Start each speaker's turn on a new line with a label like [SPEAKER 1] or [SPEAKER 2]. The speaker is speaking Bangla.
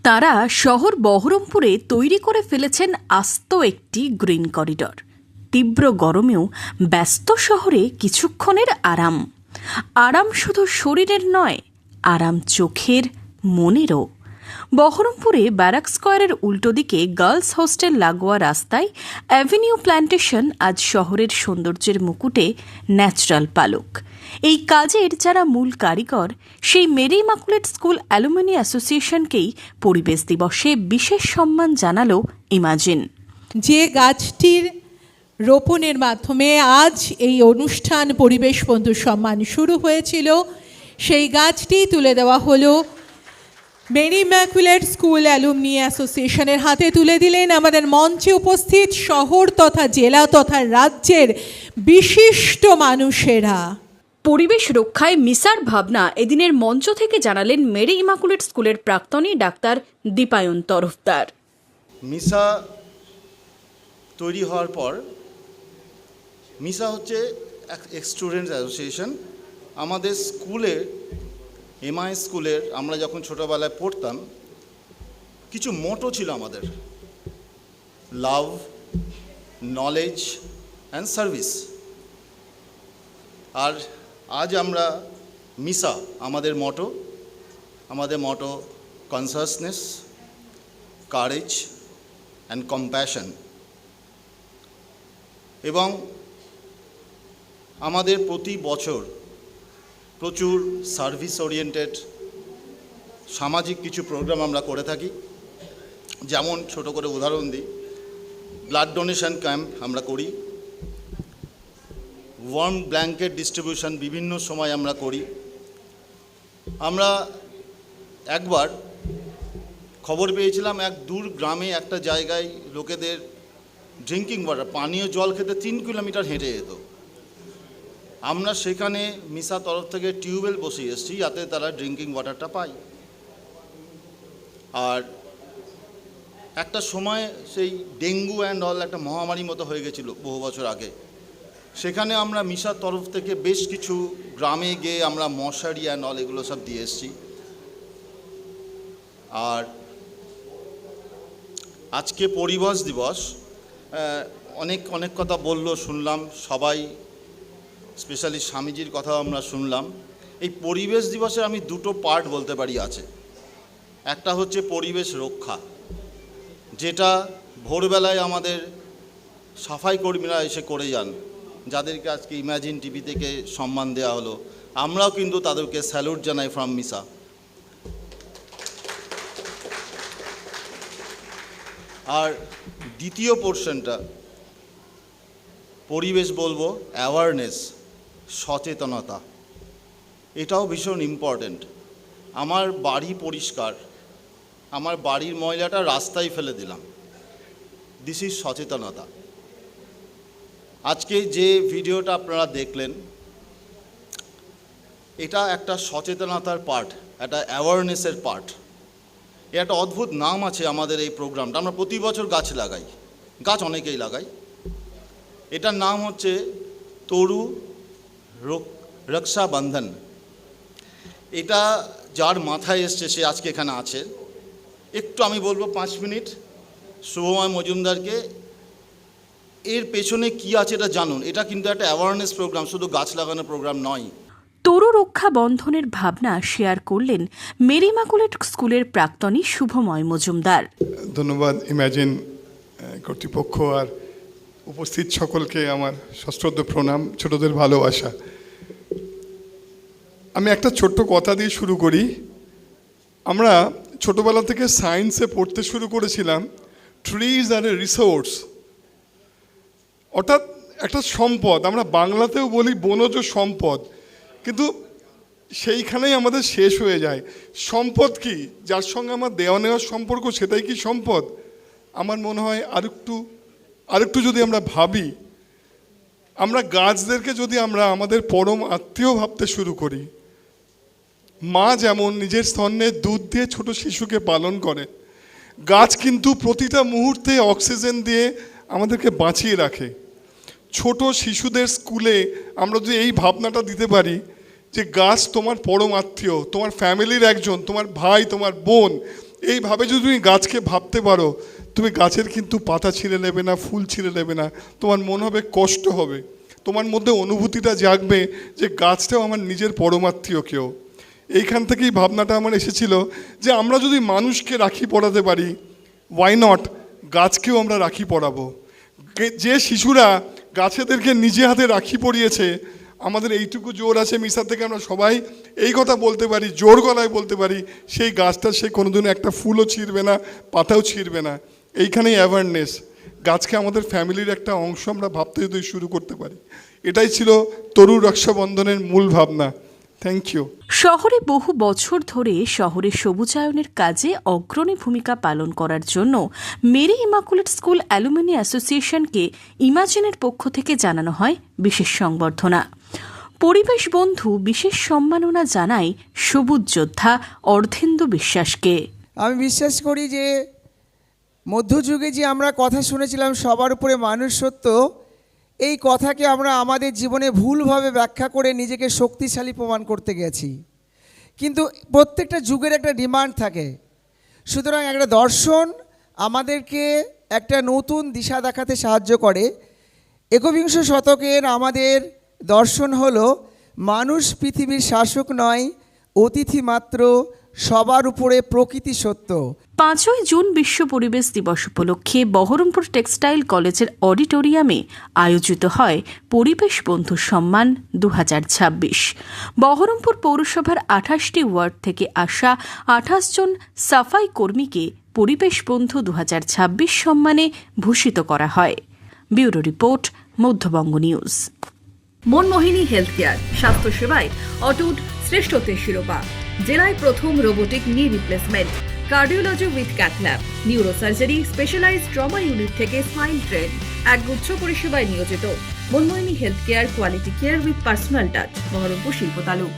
[SPEAKER 1] তারা শহর বহরমপুরে তৈরি করে ফেলেছেন আস্ত একটি গ্রিন করিডর। তীব্র গরমেও ব্যস্ত শহরে কিছুক্ষণের আরাম। আরাম শুধু শরীরের নয়, আরাম চোখের, মনেরও। বহরমপুরে ব্যারাক স্কয়ারের উল্টো দিকে গার্লস হোস্টেল লাগোয়া রাস্তায় অ্যাভিনিউ প্ল্যান্টেশন আজ শহরের সৌন্দর্যের মুকুটে ন্যাচারাল পালক। এই কাজের যারা মূল কারিগর, সেই মেরি ইমাকুলেট স্কুল অ্যালুমিনি অ্যাসোসিয়েশনকেই পরিবেশ দিবসে বিশেষ সম্মান জানালো ইমাজিন।
[SPEAKER 2] যে গাছটির রোপণের মাধ্যমে আজ এই অনুষ্ঠান পরিবেশ বন্ধু সম্মান শুরু হয়েছিল, সেই গাছটি তুলে দেওয়া হলো মেরি ইমাকুলেট স্কুল অ্যালুমিনি অ্যাসোসিয়েশনের হাতে। তুলে দিলেন আমাদের মঞ্চে উপস্থিত শহর তথা জেলা তথা রাজ্যের বিশিষ্ট মানুষেরা।
[SPEAKER 1] পরিবেশ রক্ষায় মিসার ভাবনা এদিনের মঞ্চ থেকে জানালেন মেরি ইমাকুলেট স্কুলের প্রাক্তনী ডাক্তার দীপায়ন তরফদার।
[SPEAKER 3] মিসা তৈরি হওয়ার পর, মিসা হচ্ছে এক স্টুডেন্টস অ্যাসোসিয়েশন। আমাদের স্কুলে, এমআই স্কুলের, আমরা যখন ছোটোবেলায় পড়তাম, কিছু মোটো ছিল আমাদের: লাভ, নলেজ অ্যান্ড সার্ভিস। আর আজ আমরা মিসা, আমাদের মটো কনসাসনেস, কারেজ অ্যান্ড কম্প্যাশন। এবং আমাদের প্রতি বছর প্রচুর সার্ভিস ওরিয়েন্টেড সামাজিক কিছু প্রোগ্রাম আমরা করে থাকি। যেমন ছোট করে উদাহরণ দিই, ব্লাড ডোনেশন ক্যাম্প আমরা করি, ওয়ার্ম ব্ল্যাঙ্কেট ডিস্ট্রিবিউশন বিভিন্ন সময় আমরা করি। আমরা একবার খবর পেয়েছিলাম এক দূর গ্রামে একটা জায়গায় লোকেদের ড্রিঙ্কিং ওয়াটার, পানীয় জল খেতে 3 কিলোমিটার হেঁটে যেত। আমরা সেখানে মিসা তরফ থেকে টিউবওয়েল বসিয়ে এসেছি যাতে তারা ড্রিঙ্কিং ওয়াটারটা পায়। আর একটা সময় সেই ডেঙ্গু অ্যান্ড অল একটা মহামারী মতো হয়ে গেছিলো বহু বছর আগে। সেখানে আমরা মিসার তরফ থেকে বেশ কিছু গ্রামে গিয়ে আমরা মশারি অ্যান্ড অল এগুলো সব দিয়ে এসেছি। আর আজকে পরিবেশ দিবস, অনেক কথা বললো, শুনলাম সবাই, স্পেশালি স্বামীজির কথাও আমরা শুনলাম। এই পরিবেশ দিবসে আমি দুটো পার্ট বলতে পারি আছে। একটা হচ্ছে পরিবেশ রক্ষা, যেটা ভোরবেলায় আমাদের সাফাই কর্মীরা এসে করে যান, যাদেরকে আজকে ইমাজিন টিভি থেকে সম্মান দেওয়া হলো। আমরাও কিন্তু তাদেরকে স্যালুট জানাই ফ্রম মিসা। আর দ্বিতীয় পোর্শনটা পরিবেশ বলবো অ্যাওয়ারনেস, সচেতনতা। এটাও ভীষণ ইম্পর্ট্যান্ট। আমার বাড়ি পরিষ্কার, আমার বাড়ির ময়লাটা রাস্তায় ফেলে দিলাম, দিস ইজ সচেতনতা। আজকে যে ভিডিওটা আপনারা দেখলেন, এটা একটা সচেতনতার পার্ট, একটা অ্যাওয়ারনেসের পার্ট। এর একটা অদ্ভুত নাম আছে আমাদের এই প্রোগ্রামটা। আমরা প্রতি বছর গাছ লাগাই, গাছ অনেকেই লাগাই। এটার নাম হচ্ছে তরু রক্ষা বন্ধন। এটা যার মাথায় এসছে সে আজকে এখানে আছে। একটু আমি বলবো 5 মিনিট শুভময় মজুমদারকে, এর পেছনে কি আছে এটা জানুন। এটা কিন্তু একটা অ্যাওয়ারনেস প্রোগ্রাম, শুধু গাছ লাগানোর প্রোগ্রাম নয়।
[SPEAKER 1] তরু রক্ষা বন্ধনের ভাবনা শেয়ার করলেন মেরি ইমাকুলেট স্কুলের প্রাক্তনী শুভময় মজুমদার।
[SPEAKER 4] ধন্যবাদ ইমাজিন কর্তৃপক্ষ আর উপস্থিত সকলকে আমার সশ্রদ্ধ প্রণাম, ছোটদের ভালোবাসা। আমি একটা ছোট্ট কথা দিয়ে শুরু করি। আমরা ছোটবেলা থেকে সায়েন্সে পড়তে শুরু করেছিলাম, ট্রিজ আর এ রিসোর্স, অর্থাৎ একটা সম্পদ। আমরা বাংলাতেও বলি বনজ সম্পদ, কিন্তু সেইখানেই আমাদের শেষ হয়ে যায়। সম্পদ কি? যার সঙ্গে আমার দেওয়া নেওয়ার সম্পর্ক, সেটাই কি সম্পদ? আমার মনে হয় আরেকটু যদি আমরা ভাবি, আমরা গাছদেরকে যদি আমরা আমাদের পরম আত্মীয় ভাবতে শুরু করি, মা যেমন নিজের স্তন্যে দুধ দিয়ে ছোট শিশুকে পালন করে, গাছ কিন্তু প্রতিটা মুহূর্তে অক্সিজেন দিয়ে আমাদেরকে বাঁচিয়ে রাখে। ছোট শিশুদের স্কুলে আমরা যদি এই ভাবনাটা দিতে পারি যে গাছ তোমার পরম আত্মীয়, তোমার ফ্যামিলির একজন, তোমার ভাই, তোমার বোন, এইভাবে যদি তুমি গাছকে ভাবতে পারো, তুমি গাছের কিন্তু পাতা ছিঁড়ে নেবে না, ফুল ছিঁড়ে নেবে না, তোমার মন হবে কষ্ট হবে, তোমার মধ্যে অনুভূতিটা জাগবে যে গাছটাও আমার নিজের পরমাত্মীয় কেউ। এইখান থেকেই ভাবনাটা আমার এসেছিল যে আমরা যদি মানুষকে রাখি পরাতে পারি, ওয়াই নট গাছকেও আমরা রাখি পরাবো। যে শিশুরা গাছেদেরকে নিজে হাতে রাখি পরিয়েছে, আমাদের এইটুকু জোর আছে মিশা থেকে আমরা সবাই এই কথা বলতে পারি, জোর গলায় বলতে পারি, সেই গাছটা সে কোনোদিনও একটা ফুলও ছিঁড়বে না, পাতাও ছিঁড়বে না। এইখানেই অ্যাওয়ারনেস, গাছকে আমাদের ফ্যামিলির একটা অংশ আমরা ভাবতে যদি শুরু করতে পারি। এটাই ছিল তরু রক্ষাবন্ধনের মূল ভাবনা। Thank you.
[SPEAKER 1] শহরে বহু বছর ধরে শহরের সবুজায়নের কাজে অগ্রণী ভূমিকা পালন করার জন্য মেরি ইমাকুলেট স্কুল অ্যালুমিনি অ্যাসোসিয়েশনকে ইমাজিনের পক্ষ থেকে জানানো হয় বিশেষ সংবর্ধনা। পরিবেশ বন্ধু বিশেষ সম্মাননা জানায় সবুজ যোদ্ধা অর্ধেন্দু বিশ্বাসকে।
[SPEAKER 5] আমি বিশ্বাস করি যে মধ্যযুগে যে আমরা কথা শুনেছিলাম সবার উপরে মানুষ সত্য, এই কথাকে আমরা আমাদের জীবনে ভুলভাবে ব্যাখ্যা করে নিজেকে শক্তিশালী প্রমাণ করতে গেছি। কিন্তু প্রত্যেকটা যুগের একটা ডিমান্ড থাকে, সুতরাং একটা দর্শন আমাদেরকে একটা নতুন দিশা দেখাতে সাহায্য করে। একবিংশ শতকের আমাদের দর্শন হলো মানুষ পৃথিবীর শাসক নয়, অতিথি মাত্র, সবার উপরে প্রকৃতি সত্য।
[SPEAKER 1] 5ই জুন বিশ্ব পরিবেশ দিবস উপলক্ষে বহরমপুর টেক্সটাইল কলেজের অডিটোরিয়ামে আয়োজিত হয় পরিবেশ বন্ধু সম্মান 2026। বহরমপুর পৌরসভার 28টি ওয়ার্ড থেকে আসা 28 জন সাফাই কর্মীকে পরিবেশ বন্ধু 2026 সম্মানে ভূষিত করা হয়। Bureau report, Madhyabanga news.
[SPEAKER 6] Manmohini health care, স্বাস্থ্যসেবায় অটুট শ্রেষ্ঠত্বের শিরোপা। জেলায় প্রথম robotic knee replacement, cardiology with cath lab, neurosurgery, specialised trauma unit থেকে স্মাইল ট্রেন, একগুচ্ছ পরিষেবায় নিয়োজিত। Manmohini health care, quality care with personal touch, Baharampur শিল্প তালুক।